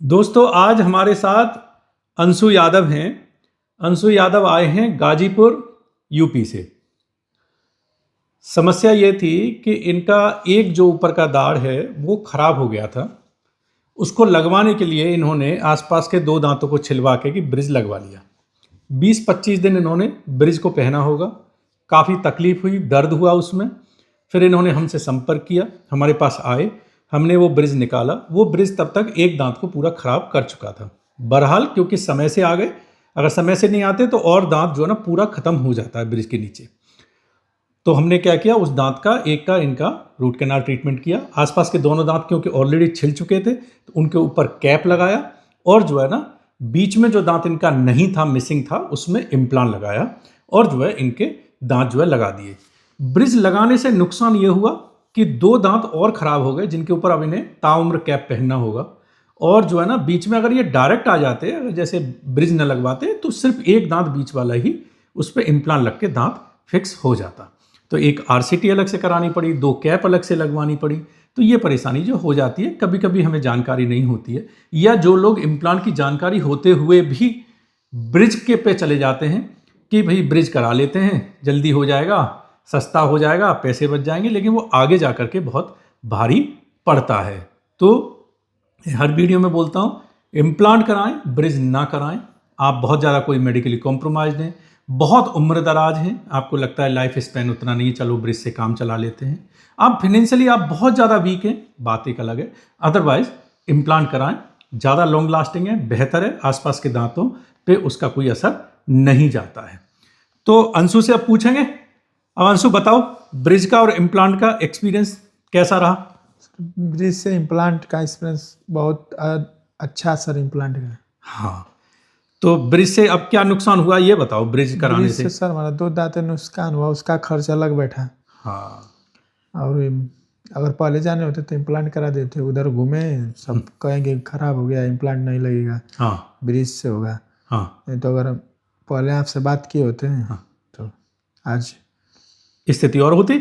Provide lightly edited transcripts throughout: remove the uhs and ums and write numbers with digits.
दोस्तों आज हमारे साथ अंशु यादव हैं। अंशु यादव आए हैं गाजीपुर यूपी से। समस्या ये थी कि इनका एक जो ऊपर का दाढ़ है वो खराब हो गया था। उसको लगवाने के लिए इन्होंने आसपास के दो दांतों को छिलवा के कि ब्रिज लगवा लिया। 20-25 दिन इन्होंने ब्रिज को पहना होगा। काफ़ी तकलीफ हुई, दर्द हुआ उसमें। फिर इन्होंने हमसे संपर्क किया, हमारे पास आए, हमने वो ब्रिज निकाला। वो ब्रिज तब तक एक दांत को पूरा खराब कर चुका था। बहरहाल क्योंकि समय से आ गए, अगर समय से नहीं आते तो और दांत जो है ना पूरा खत्म हो जाता है ब्रिज के नीचे। तो हमने क्या किया, उस दांत का एक का इनका रूट कैनाल ट्रीटमेंट किया। आसपास के दोनों दांत क्योंकि ऑलरेडी छिल चुके थे तो उनके ऊपर कैप लगाया और जो है ना बीच में जो दांत इनका नहीं था, मिसिंग था, उसमें इम्प्लांट लगाया और जो है इनके दांत जो है लगा दिए। ब्रिज लगाने से नुकसान ये हुआ कि दो दांत और खराब हो गए जिनके ऊपर अब इन्हें ताउम्र कैप पहनना होगा। और जो है ना बीच में अगर ये डायरेक्ट आ जाते, अगर जैसे ब्रिज न लगवाते तो सिर्फ एक दांत बीच वाला ही उस पर इम्प्लांट लग के दांत फिक्स हो जाता। तो एक आरसीटी अलग से करानी पड़ी, दो कैप अलग से लगवानी पड़ी। तो ये परेशानी जो हो जाती है, कभी कभी हमें जानकारी नहीं होती है, या जो लोग इम्प्लांट की जानकारी होते हुए भी ब्रिज के पे चले जाते हैं कि भाई ब्रिज करा लेते हैं, जल्दी हो जाएगा, सस्ता हो जाएगा, पैसे बच जाएंगे, लेकिन वो आगे जा कर के बहुत भारी पड़ता है। तो हर वीडियो में बोलता हूँ, इम्प्लांट कराएं, ब्रिज ना कराएं। आप बहुत ज़्यादा कोई मेडिकली कॉम्प्रोमाइज हैं, बहुत उम्र दराज हैं, आपको लगता है लाइफ स्पैन उतना नहीं है, चलो ब्रिज से काम चला लेते हैं, आप फाइनेंशियली आप बहुत ज़्यादा वीक हैं, बात एक अलग है। अदरवाइज इम्प्लांट कराएं, ज़्यादा लॉन्ग लास्टिंग है, बेहतर है, आसपास के दांतों पे उसका कोई असर नहीं जाता है। तो अंशु से अब पूछेंगे। अब अंशु बताओ, ब्रिज का और इम्प्लांट का एक्सपीरियंस कैसा रहा? ब्रिज से इम्प्लांट का एक्सपीरियंस बहुत अच्छा सर, इम्प्लांट का। हाँ, तो ब्रिज से अब क्या नुकसान हुआ ये बताओ। ब्रिज कराने ब्रिज से सर हमारा दो दांत नुकसान हुआ, उसका खर्च अलग बैठा। हाँ, और अगर पहले जाने होते तो इम्प्लांट करा देते, उधर घूमे सब कहेंगे खराब हो गया, इम्प्लांट नहीं लगेगा, हाँ, ब्रिज से होगा। हाँ, नहीं तो अगर पहले आपसे बात किए होते हैं हाँ, तो आज स्थिति और होती।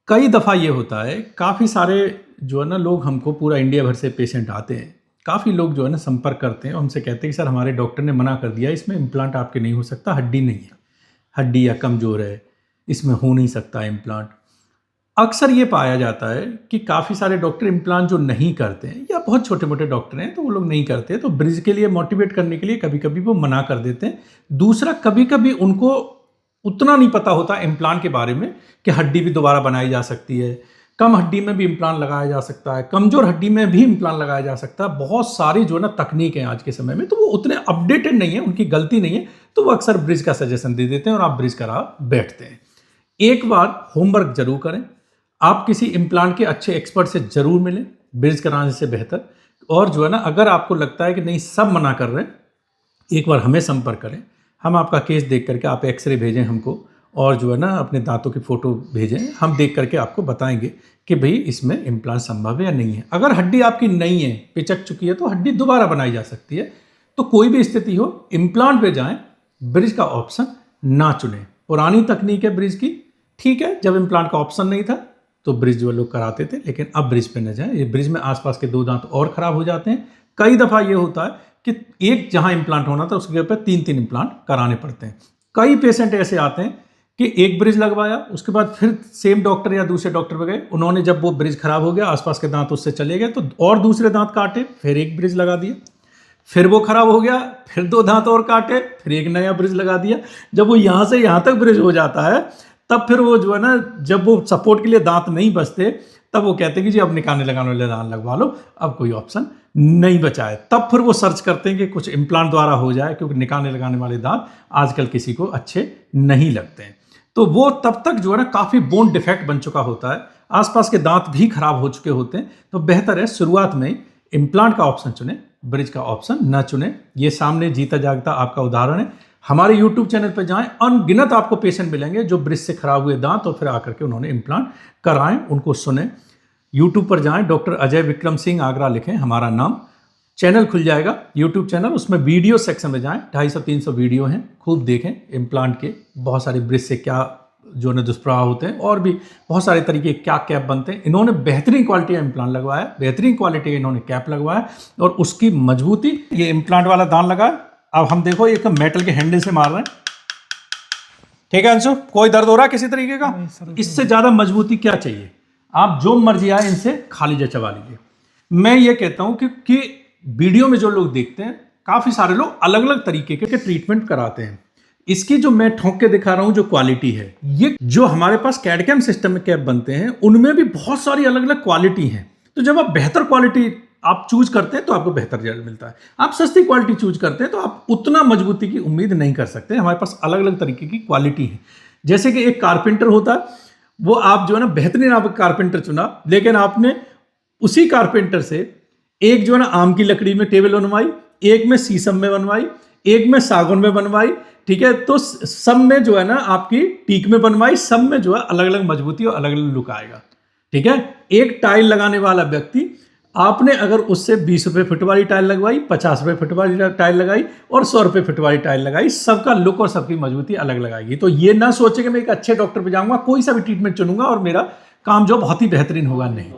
कई दफ़ा ये होता है, काफ़ी सारे जो है ना लोग, हमको पूरा इंडिया भर से पेशेंट आते हैं, काफ़ी लोग जो है ना संपर्क करते हैं और हमसे कहते हैं कि सर हमारे डॉक्टर ने मना कर दिया, इसमें इम्प्लांट आपके नहीं हो सकता, हड्डी नहीं है, हड्डी या कमज़ोर है, इसमें हो नहीं सकता इम्प्लांट। अक्सर ये पाया जाता है कि काफ़ी सारे डॉक्टर इम्प्लांट जो नहीं करते हैं, या बहुत छोटे मोटे डॉक्टर हैं तो वो लोग नहीं करते, तो ब्रिज के लिए मोटिवेट करने के लिए कभी कभी वो मना कर देते हैं। दूसरा, कभी कभी उनको उतना नहीं पता होता इम्प्लांट के बारे में कि हड्डी भी दोबारा बनाई जा सकती है, कम हड्डी में भी इम्प्लांट लगाया जा सकता है, कमज़ोर हड्डी में भी इम्प्लांट लगाया जा सकता है। बहुत सारी जो है ना तकनीक है आज के समय में, तो वो उतने अपडेटेड नहीं है, उनकी गलती नहीं है, तो वो अक्सर ब्रिज का सजेशन दे देते हैं और आप ब्रिज करा बैठते हैं। एक बार होमवर्क जरूर करें, आप किसी इम्प्लांट के अच्छे एक्सपर्ट से जरूर मिलें, ब्रिज कराने से बेहतर। और जो है ना अगर आपको लगता है कि नहीं सब मना कर रहे हैं, एक बार हमें संपर्क करें, हम आपका केस देख करके, आप एक्सरे भेजें हमको और जो है ना अपने दांतों की फ़ोटो भेजें, हम देख करके आपको बताएंगे कि भाई इसमें इम्प्लांट संभव है या नहीं है। अगर हड्डी आपकी नहीं है, पिचक चुकी है, तो हड्डी दोबारा बनाई जा सकती है। तो कोई भी स्थिति हो, इम्प्लांट पे जाएं, ब्रिज का ऑप्शन ना चुनें। पुरानी तकनीक है ब्रिज की, ठीक है, जब इम्प्लांट का ऑप्शन नहीं था तो ब्रिज जो लोग कराते थे, लेकिन अब ब्रिज पे न जाएं। ये ब्रिज में आसपास के दो दांत और खराब हो जाते हैं। कई दफ़ा ये होता है कि एक जहां इम्प्लांट होना था उसके ऊपर 3-3 इम्प्लांट कराने पड़ते हैं। कई पेशेंट ऐसे आते हैं कि एक ब्रिज लगवाया, उसके बाद फिर सेम डॉक्टर या दूसरे डॉक्टर पे गए, उन्होंने जब वो ब्रिज खराब हो गया, आसपास के दांत उससे चले गए, तो और दूसरे दांत काटे, फिर एक ब्रिज लगा दिया, फिर वो खराब हो गया, फिर दो दांत और काटे, फिर एक नया ब्रिज लगा दिया। जब वो यहाँ से यहाँ तक ब्रिज हो जाता है, तब फिर वो जो है ना, जब वो सपोर्ट के लिए दांत नहीं बचते, तब वो कहते हैं कि जी अब निकालने लगाने वाले दांत लगवा लो, अब कोई ऑप्शन नहीं बचा है। तब फिर वो सर्च करते हैं कि कुछ इम्प्लांट द्वारा हो जाए, क्योंकि निकालने लगाने वाले दांत आजकल किसी को अच्छे नहीं लगते हैं। तो वो तब तक जो है ना काफ़ी बोन डिफेक्ट बन चुका होता है, आसपास के दांत भी खराब हो चुके होते हैं। तो बेहतर है शुरुआत में इम्प्लांट का ऑप्शन चुने, ब्रिज का ऑप्शन न चुने। ये सामने जीता जागता आपका उदाहरण है। हमारे YouTube चैनल पर जाएं, अनगिनत आपको पेशेंट मिलेंगे जो ब्रिज से खराब हुए दांत और फिर आकर के उन्होंने इम्प्लांट कराएं, उनको सुने। YouTube पर जाएं, डॉक्टर अजय विक्रम सिंह आगरा लिखें हमारा नाम, चैनल खुल जाएगा YouTube चैनल, उसमें वीडियो सेक्शन में जाएं, 250-300 वीडियो हैं, खूब देखें इम्प्लांट के, बहुत सारे ब्रिज से क्या जो है दुष्प्रभाव होते हैं, और भी बहुत सारे तरीके क्या कैप बनते हैं। इन्होंने बेहतरीन क्वालिटी का इम्प्लांट लगवाया, बेहतरीन क्वालिटी का इन्होंने कैप लगवाया, और उसकी मजबूती, ये इम्प्लांट वाला दान लगा। अब हम देखो एक मेटल के हैंडल से मार रहे हैं, ठीक है अंशु, कोई दर्द हो रहा है किसी तरीके का? इससे ज़्यादा मजबूती क्या चाहिए? आप जो मर्जी आए इनसे खा लीजिए, चबा लीजिए। मैं ये कहता हूँ कि वीडियो में जो लोग देखते हैं, काफ़ी सारे लोग अलग अलग तरीके के ट्रीटमेंट कराते हैं। इसकी जो मैं ठोंक के दिखा रहा हूं जो क्वालिटी है, ये जो हमारे पास कैड-कैम सिस्टम में कैप बनते हैं उनमें भी बहुत सारी अलग अलग क्वालिटी हैं। तो जब आप बेहतर क्वालिटी आप चूज करते हैं तो आपको बेहतर रिजल्ट मिलता है। आप सस्ती क्वालिटी चूज करते हैं तो आप उतना मजबूती की उम्मीद नहीं कर सकते। हमारे पास अलग अलग तरीके की क्वालिटी है। जैसे कि एक कारपेंटर होता है, वो आप जो है ना बेहतरीन आप कारपेंटर चुना, लेकिन आपने उसी कारपेंटर से एक जो है ना आम की लकड़ी में टेबल बनवाई, एक में शीशम में बनवाई, एक में सागौन में बनवाई, ठीक है, तो सब में जो है ना आपकी टीक में बनवाई, सब में जो है अलग अलग मजबूती और अलग अलग लुक आएगा। ठीक है, एक टाइल लगाने वाला व्यक्ति, आपने अगर उससे 20 रुपये फुट वाली टाइल लगवाई, 50 रुपये फुट वाली टाइल लगाई और 100 रुपये फुट वाली टाइल लगाई, सबका लुक और सबकी मजबूती अलग लगाएगी। तो ये ना सोचे कि मैं एक अच्छे डॉक्टर पे जाऊंगा, कोई सा भी ट्रीटमेंट चुनूंगा और मेरा काम जो बहुत ही बेहतरीन होगा, नहीं।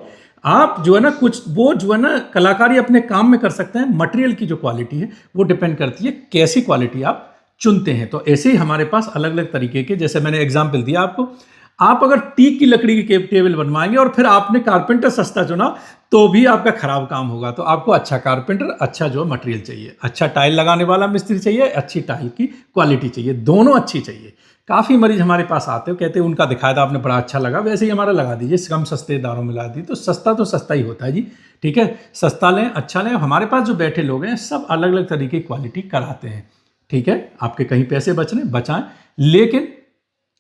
आप जो है ना कुछ वो जो है ना कलाकारी अपने काम में कर सकते हैं। मटेरियल की जो क्वालिटी है वो डिपेंड करती है कैसी क्वालिटी आप चुनते हैं। तो ऐसे ही हमारे पास अलग अलग तरीके के, जैसे मैंने एग्जाम्पल दिया आपको, आप अगर टीक की लकड़ी की टेबल बनवाएंगे और फिर आपने कारपेंटर सस्ता चुना तो भी आपका खराब काम होगा। तो आपको अच्छा कारपेंटर, अच्छा जो मटेरियल चाहिए, अच्छा टाइल लगाने वाला मिस्त्री चाहिए, अच्छी टाइल की क्वालिटी चाहिए, दोनों अच्छी चाहिए। काफ़ी मरीज हमारे पास आते हो, कहते हैं उनका दिखाया था आपने बड़ा अच्छा लगा, वैसे ही हमारा लगा दीजिए, कम सस्ते दारों में लगा दीजिए। तो सस्ता ही होता है जी, ठीक है, सस्ता लें, अच्छा लें। हमारे पास जो बैठे लोग हैं सब अलग अलग तरीके की क्वालिटी कराते हैं, ठीक है। आपके कहीं पैसे बच रहे बचाएं, लेकिन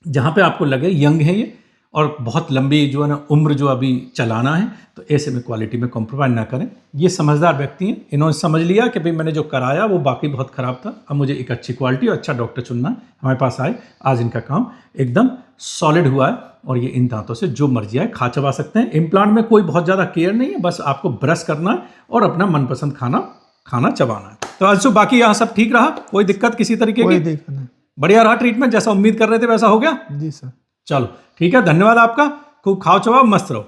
जहाँ पे आपको लगे यंग है ये और बहुत लंबी जो है ना उम्र जो अभी चलाना है, तो ऐसे में क्वालिटी में कॉम्प्रोमाइज़ ना करें। ये समझदार व्यक्ति हैं, इन्होंने समझ लिया कि भाई मैंने जो कराया वो बाकी बहुत ख़राब था, अब मुझे एक अच्छी क्वालिटी और अच्छा डॉक्टर चुनना है। हमारे पास आए, आज इनका काम एकदम सॉलिड हुआ है और ये इन दांतों से जो मर्जी आए खा चबा सकते हैं। इम्प्लांट में कोई बहुत ज़्यादा केयर नहीं है, बस आपको ब्रश करना है और अपना मनपसंद खाना चबाना है। तो अंशु बाकी यहाँ सब ठीक रहा, कोई दिक्कत किसी तरीके की? बढ़िया रहा ट्रीटमेंट, जैसा उम्मीद कर रहे थे वैसा हो गया? जी सर। चलो ठीक है, धन्यवाद आपका, खूब खाओ चबाओ, मस्त रहो।